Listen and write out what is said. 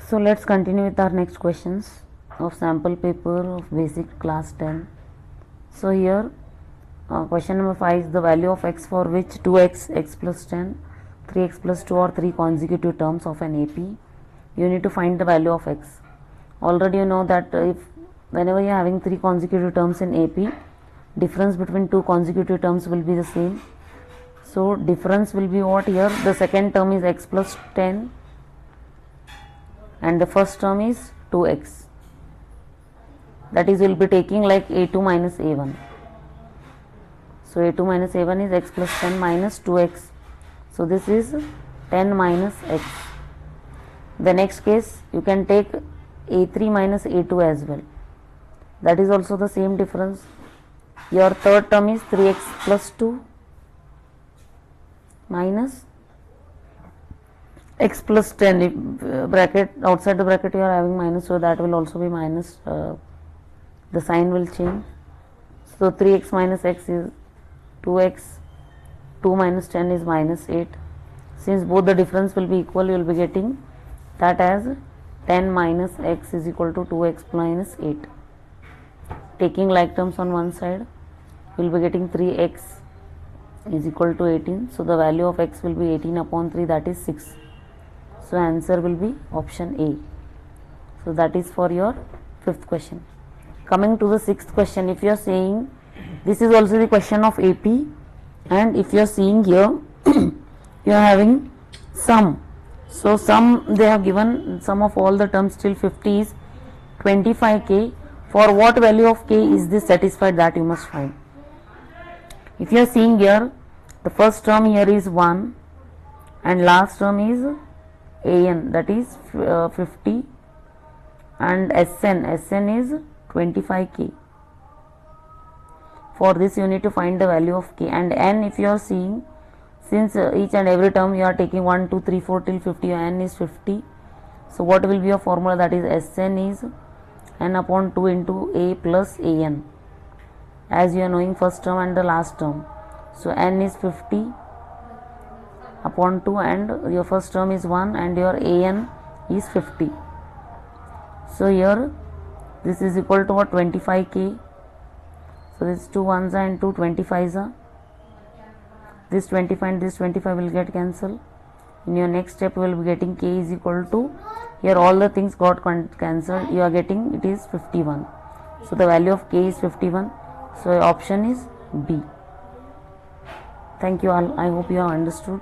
So let's continue with our next questions of sample paper of basic class 10. So here question number 5 is the value of x for which 2x, x plus 10, 3x plus 2 or 3 consecutive terms of an AP. You need to find the value of x. Already you know that if whenever you are having 3 consecutive terms in AP, difference between 2 consecutive terms will be the same. So difference will be what here? The second term is x plus 10 and the first term is 2x. That is, we will be taking like a2 minus a1. So a2 minus a1 is x plus 10 minus 2x. So this is 10 minus x. The next case you can take a3 minus a2 as well. That is also the same difference. Your third term is 3x plus 2 minus x plus 10. If bracket outside the bracket you are having minus, so that will also be minus. The sign will change. So 3x minus x is 2x, 2 minus 10 is minus 8. Since both the difference will be equal, you will be getting that as 10 minus x is equal to 2x minus 8. Taking like terms on one side, you will be getting 3x is equal to 18. So the value of x will be 18 upon 3, that is 6. So answer will be option A. So that is for your fifth question. Coming to the sixth question, if you are saying this is also the question of AP, and if you are seeing here you are having sum. So sum, they have given sum of all the terms till 50 is 25k. For what value of k is this satisfied, that you must find. If you are seeing here, the first term here is 1 and last term is an, that is 50, and sn is 25k. For this you need to find the value of k, and n if you are seeing, since each and every term you are taking 1, 2, 3, 4 till 50, n is 50. So what will be your formula? That is Sn is n upon 2 into a plus an, as you are knowing first term and the last term. So n is 50 upon 2 and your first term is 1 and your an is 50. So here this is equal to what? 25k. So this 2 ones are and 2 25s are. This 25 and this 25 will get cancelled. In your next step you will be getting k is equal to, here all the things got cancelled, you are getting it is 51. So the value of k is 51. So option is B. Thank you all. I hope you have understood.